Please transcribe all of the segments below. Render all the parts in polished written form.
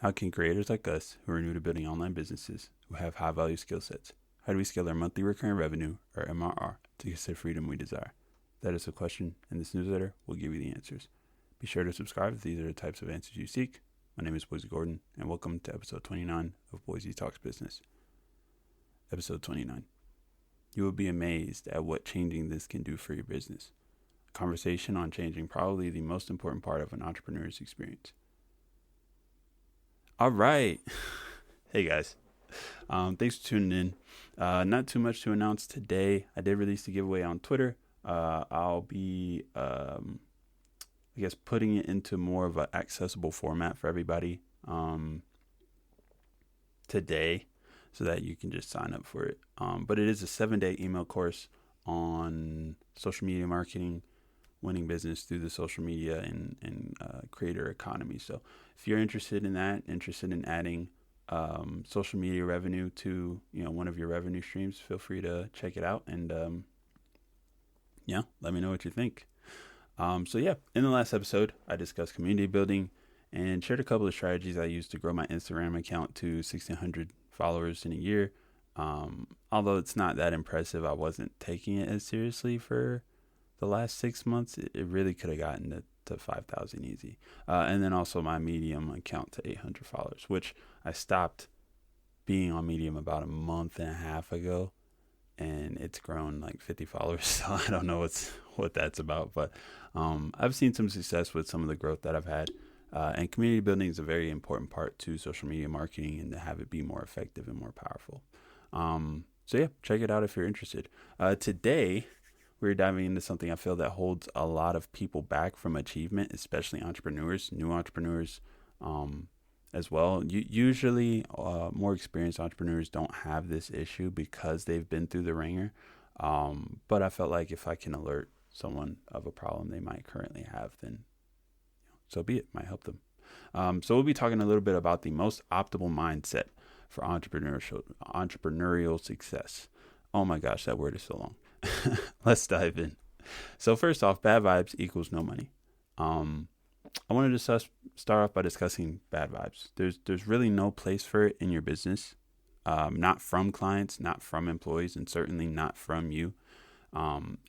How can creators like us, who are new to building online businesses, who have high value skill sets, how do we scale our monthly recurring revenue, or MRR, to get the freedom we desire? That is a question, and this newsletter will give you the answers. Be sure to subscribe if these are the types of answers you seek. My name is Boise Gordon, and welcome to episode 29 of Boise Talks Business. Episode 29. You will be amazed at what changing this can do for your business. A conversation on changing probably the most important part of an entrepreneur's experience. All right. Hey guys. Thanks for tuning in. Not too much to announce today. I did release the giveaway on Twitter. I'll be, putting it into more of an accessible format for everybody today so that you can just sign up for it. But it is a 7-day email course on social media marketing, winning business through the social media and creator economy. So if you're interested in that, interested in adding social media revenue to one of your revenue streams, feel free to check it out and let me know what you think. In the last episode, I discussed community building and shared a couple of strategies I used to grow my Instagram account to 1,600 followers in a year. Although it's not that impressive, I wasn't taking it as seriously for the last 6 months. It really could have gotten to 5,000 easy. And then also my Medium account to 800 followers, which I stopped being on Medium about a month and a half ago, and it's grown like 50 followers. So I don't know what that's about, but I've seen some success with some of the growth that I've had. And community building is a very important part to social media marketing and to have it be more effective and more powerful. Check it out if you're interested. Today, we're diving into something I feel that holds a lot of people back from achievement, especially entrepreneurs, new entrepreneurs as well. Usually, more experienced entrepreneurs don't have this issue because they've been through the ringer. But I felt like if I can alert someone of a problem they might currently have, then so be it, might help them. So we'll be talking a little bit about the most optimal mindset for entrepreneurial success. Oh my gosh, that word is so long. Let's dive in. So first off, bad vibes equals no money. I wanted to start off by discussing bad vibes. There's really no place for it in your business. Not from clients, not from employees, and certainly not from you.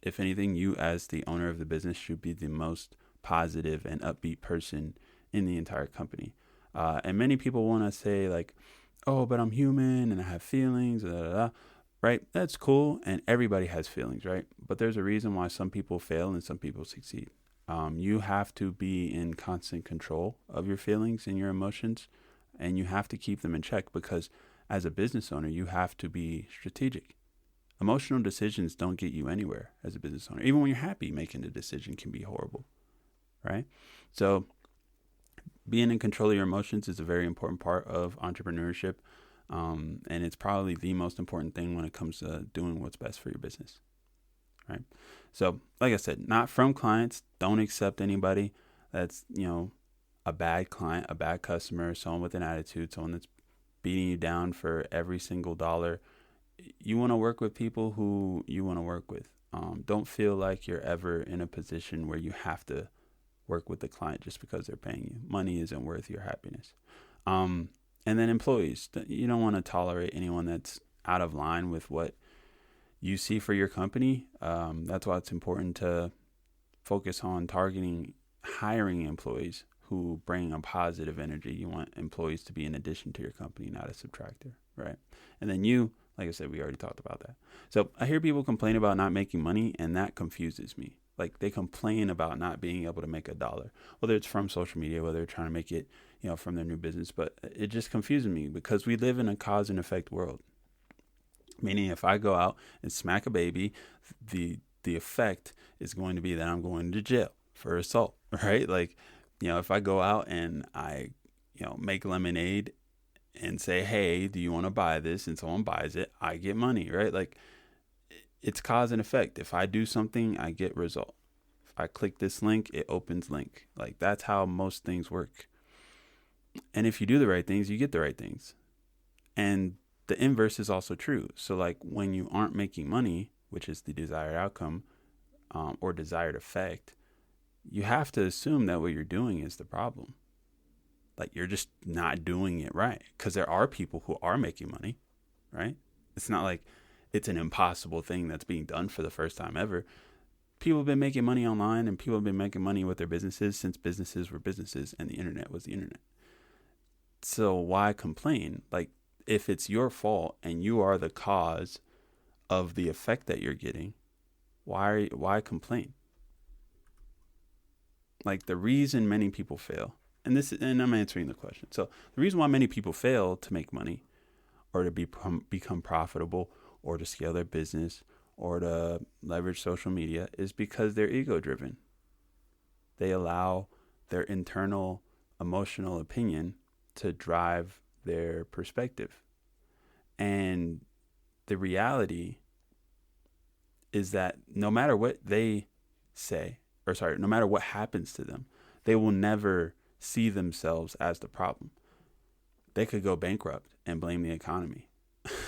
If anything, you as the owner of the business should be the most positive and upbeat person in the entire company. And many people want to say like, oh, but I'm human and I have feelings, right? That's cool. And everybody has feelings, right? But there's a reason why some people fail and some people succeed. You have to be in constant control of your feelings and your emotions, and you have to keep them in check because as a business owner, you have to be strategic. Emotional decisions don't get you anywhere as a business owner. Even when you're happy, making a decision can be horrible, right? So being in control of your emotions is a very important part of entrepreneurship. And it's probably the most important thing when it comes to doing what's best for your business, right? So like I said, not from clients. Don't accept anybody that's, a bad client, a bad customer, someone with an attitude, someone that's beating you down for every single dollar. You want to work with people who you want to work with. Don't feel like you're ever in a position where you have to work with the client just because they're paying you. Money isn't worth your happiness. And then employees, you don't want to tolerate anyone that's out of line with what you see for your company. That's why it's important to focus on hiring employees who bring a positive energy. You want employees to be an addition to your company, not a subtractor, right? And then you, like I said, we already talked about that. So I hear people complain about not making money, and that confuses me. Like they complain about not being able to make $1, whether it's from social media, whether they're trying to make it, from their new business. But it just confuses me because we live in a cause and effect world. Meaning if I go out and smack a baby, the effect is going to be that I'm going to jail for assault, right? Like, if I go out and I, make lemonade and say, hey, do you want to buy this? And someone buys it, I get money, right? Like it's cause and effect. If I do something, I get result. If I click this link, it opens link. Like that's how most things work. And if you do the right things, you get the right things. And the inverse is also true. So like when you aren't making money, which is the desired outcome or desired effect, you have to assume that what you're doing is the problem. Like, you're just not doing it right, because there are people who are making money, right? It's not like it's an impossible thing that's being done for the first time ever. People have been making money online, and people have been making money with their businesses since businesses were businesses and the internet was the internet. So why complain? Like, if it's your fault and you are the cause of the effect that you're getting, why complain? Like, the reason many people fail, and I'm answering the question. So the reason why many people fail to make money, or to become profitable, or to scale their business, or to leverage social media, is because they're ego driven. They allow their internal emotional opinion to drive their perspective. And the reality is that no matter what they say, no matter what happens to them, they will never see themselves as the problem. They could go bankrupt and blame the economy,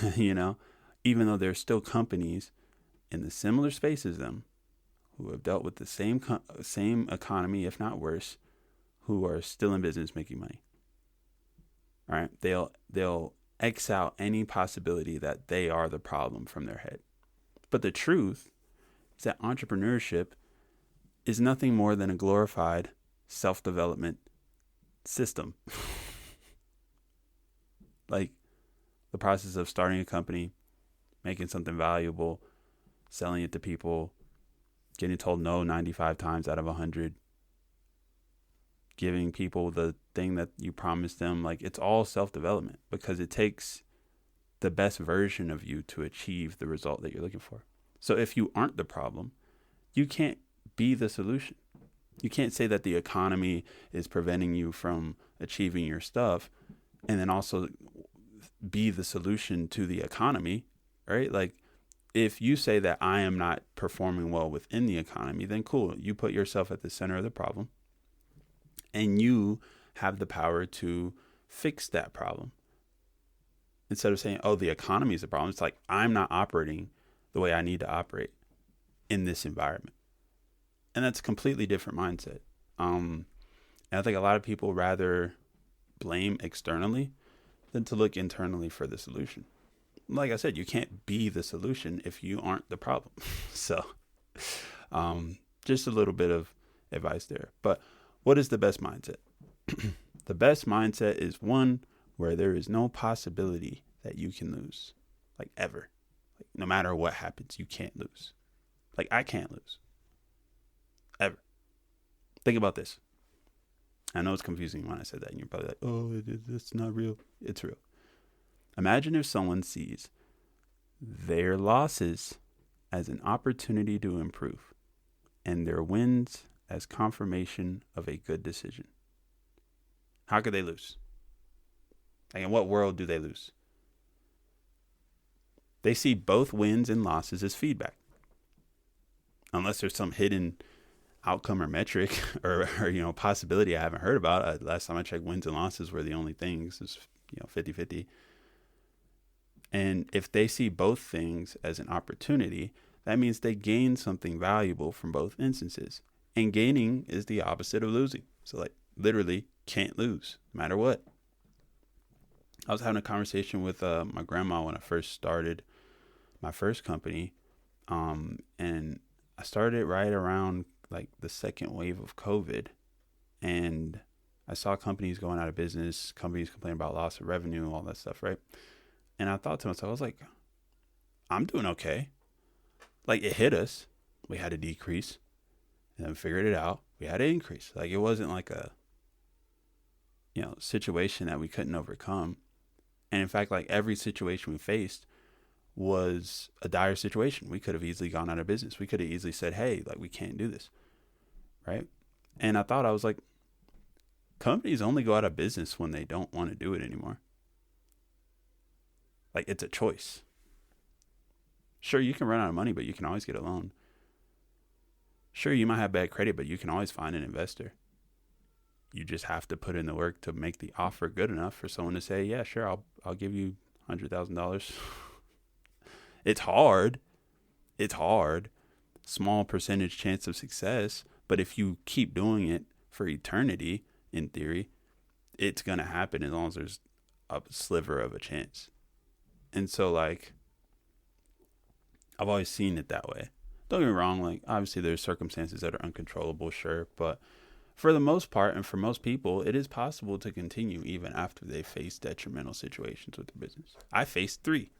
even though there's still companies in the similar space as them who have dealt with the same economy, if not worse, who are still in business making money. All right, they'll X out any possibility that they are the problem from their head. But the truth is that entrepreneurship is nothing more than a glorified self-development system. Like, the process of starting a company, making something valuable, selling it to people, getting told no 95 times out of 100, giving people the thing that you promised them. Like, it's all self-development, because it takes the best version of you to achieve the result that you're looking for. So if you aren't the problem, you can't be the solution. You can't say that the economy is preventing you from achieving your stuff and then also be the solution to the economy, right? Like, if you say that I am not performing well within the economy, then cool. You put yourself at the center of the problem, and you have the power to fix that problem. Instead of saying, oh, the economy is the problem, it's like, I'm not operating the way I need to operate in this environment. And that's a completely different mindset. And I think a lot of people rather blame externally than to look internally for the solution. Like I said, you can't be the solution if you aren't the problem. So just a little bit of advice there. But what is the best mindset? The best mindset is one where there is no possibility that you can lose, like, ever. Like, no matter what happens, you can't lose. Like, I can't lose. Ever. Think about this. I know it's confusing when I said that, and you're probably like, oh, it's not real. It's real. Imagine if someone sees their losses as an opportunity to improve and their wins as confirmation of a good decision. How could they lose? Like, in what world do they lose? They see both wins and losses as feedback. Unless there's some hidden outcome or metric or possibility I haven't heard about. Last time I checked, wins and losses were the only things. It's 50-50. And if they see both things as an opportunity, that means they gain something valuable from both instances. And gaining is the opposite of losing. So, like, literally can't lose no matter what. I was having a conversation with my grandma when I first started my first company. And I started right around like the second wave of COVID. And I saw companies going out of business, companies complaining about loss of revenue, all that stuff, right? And I thought to myself, I was like, I'm doing okay. Like, it hit us. We had a decrease. And then we figured it out. We had an increase. Like, it wasn't like a, situation that we couldn't overcome. And in fact, like, every situation we faced was a dire situation. We could have easily gone out of business. We could have easily said, hey, like, we can't do this. Right? And I was like, companies only go out of business when they don't want to do it anymore. Like, it's a choice. Sure, you can run out of money, but you can always get a loan. Sure, you might have bad credit, but you can always find an investor. You just have to put in the work to make the offer good enough for someone to say, yeah, sure, I'll give you $100,000. It's hard. It's hard. Small percentage chance of success. But if you keep doing it for eternity, in theory, it's going to happen as long as there's a sliver of a chance. And so, like, I've always seen it that way. Don't get me wrong, like, obviously there's circumstances that are uncontrollable, sure, but for the most part, and for most people, it is possible to continue even after they face detrimental situations with their business. I faced 3.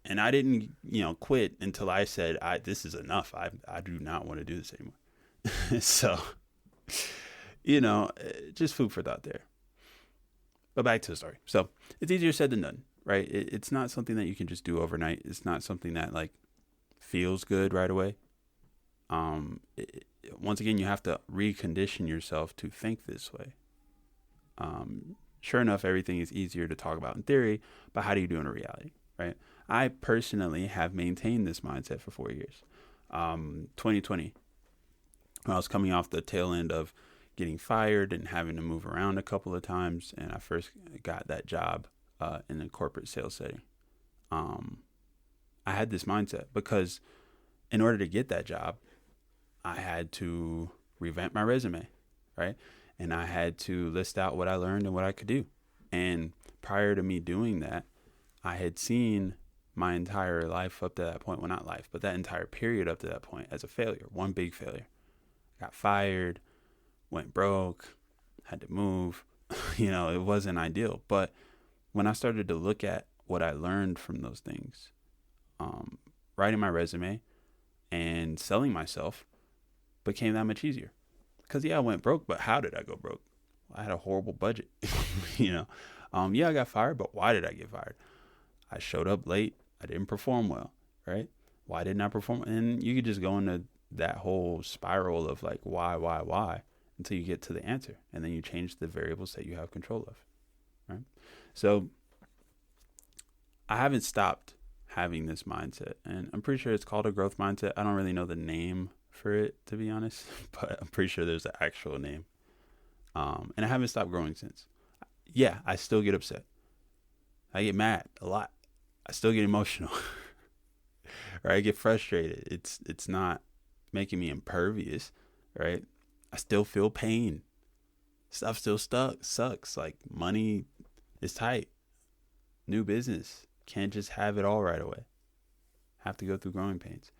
And I didn't, quit until I said, this is enough. I do not want to do this anymore. So, just food for thought there. But back to the story. So it's easier said than done, right? It's not something that you can just do overnight. It's not something that like feels good right away. Once again, you have to recondition yourself to think this way. Sure enough, everything is easier to talk about in theory, but how do you do in reality, right? I personally have maintained this mindset for 4 years. 2020, I was coming off the tail end of getting fired and having to move around a couple of times, and I first got that job in a corporate sales setting. I had this mindset because in order to get that job, I had to revamp my resume, right? And I had to list out what I learned and what I could do. And prior to me doing that, I had seen my entire life up to that point, well, not life, but that entire period up to that point as a failure, one big failure. Got fired, went broke, had to move. It wasn't ideal. But when I started to look at what I learned from those things, writing my resume and selling myself became that much easier. Because, I went broke, but how did I go broke? I had a horrible budget, I got fired, but why did I get fired? I showed up late. I didn't perform well, right? Why didn't I perform? And you could just go into that whole spiral of like, why, until you get to the answer. And then you change the variables that you have control of, right? So I haven't stopped having this mindset, and I'm pretty sure it's called a growth mindset. I don't really know the name for it, to be honest, but I'm pretty sure there's an actual name. And I haven't stopped growing since. Yeah, I still get upset. I get mad a lot. I still get emotional. Right? I get frustrated. It's not making me impervious, right? I still feel pain. Stuff still sucks. Like, money is tight. New business. Can't just have it all right away. Have to go through growing pains.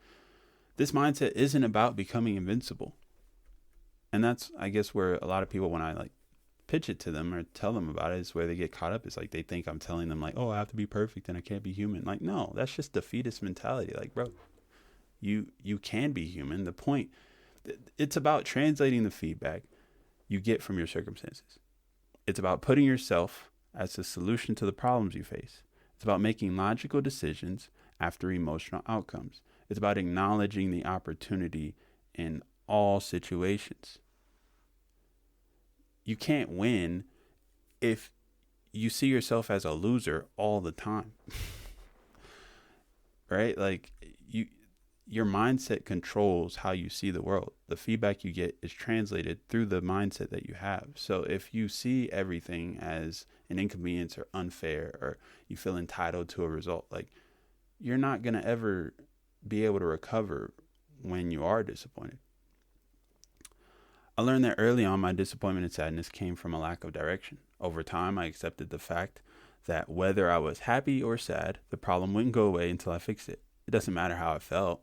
This mindset isn't about becoming invincible. And that's, I guess, where a lot of people, when I like pitch it to them or tell them about it, is where they get caught up. It's like they think I'm telling them like, oh, I have to be perfect and I can't be human. Like, no, that's just defeatist mentality. Like, bro, you can be human. The point, it's about translating the feedback you get from your circumstances. It's about putting yourself as the solution to the problems you face. It's about making logical decisions after emotional outcomes. It's about acknowledging the opportunity in all situations. You can't win if you see yourself as a loser all the time. Right? Like, your mindset controls how you see the world. The feedback you get is translated through the mindset that you have. So if you see everything as an inconvenience or unfair, or you feel entitled to a result, like, you're not going to ever be able to recover when you are disappointed. I learned that early on, my disappointment and sadness came from a lack of direction. Over time, I accepted the fact that whether I was happy or sad, the problem wouldn't go away until I fixed it. It doesn't matter how I felt.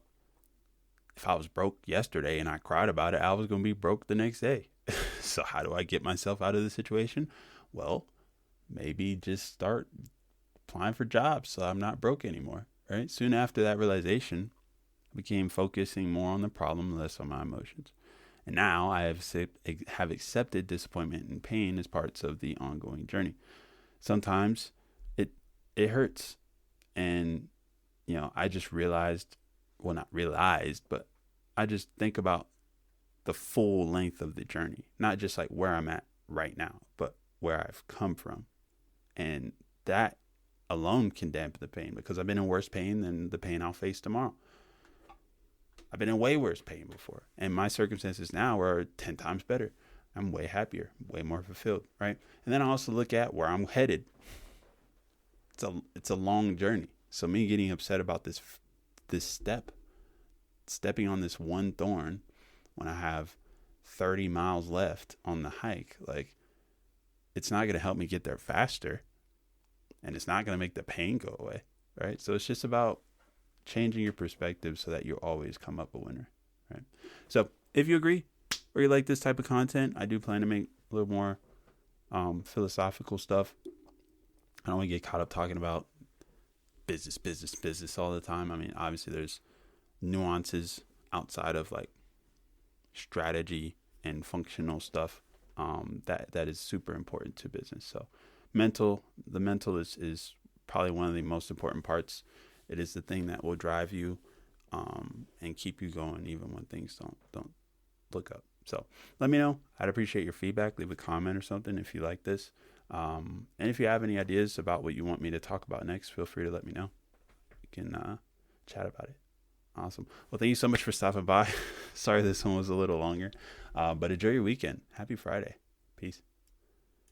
If I was broke yesterday and I cried about it, I was going to be broke the next day. So how do I get myself out of the situation? Well, maybe just start applying for jobs so I'm not broke anymore, right? Soon after that realization, I became focusing more on the problem, less on my emotions. And now I have accepted disappointment and pain as parts of the ongoing journey. Sometimes it hurts. And, I just realized, well, not realized, but I just think about the full length of the journey, not just like where I'm at right now, but where I've come from. And that alone can dampen the pain, because I've been in worse pain than the pain I'll face tomorrow. I've been in way worse pain before, and my circumstances now are 10 times better. I'm way happier, way more fulfilled, right? And then I also look at where I'm headed. It's a long journey. So me getting upset about this stepping on this one thorn when I have 30 miles left on the hike, like, it's not going to help me get there faster, and it's not going to make the pain go away, right? So it's just about changing your perspective so that you always come up a winner, right? So if you agree or you like this type of content, I do plan to make a little more philosophical stuff. I don't want to get caught up talking about business all the time. I mean, obviously there's nuances outside of like strategy and functional stuff that is super important to business. So the mental is probably one of the most important parts. It is the thing that will drive you and keep you going even when things don't look up. So let me know. I'd appreciate your feedback. Leave a comment or something if you like this. And if you have any ideas about what you want me to talk about next, feel free to let me know. We can chat about it. Awesome. Well, thank you so much for stopping by. Sorry this one was a little longer, but enjoy your weekend. Happy Friday. Peace.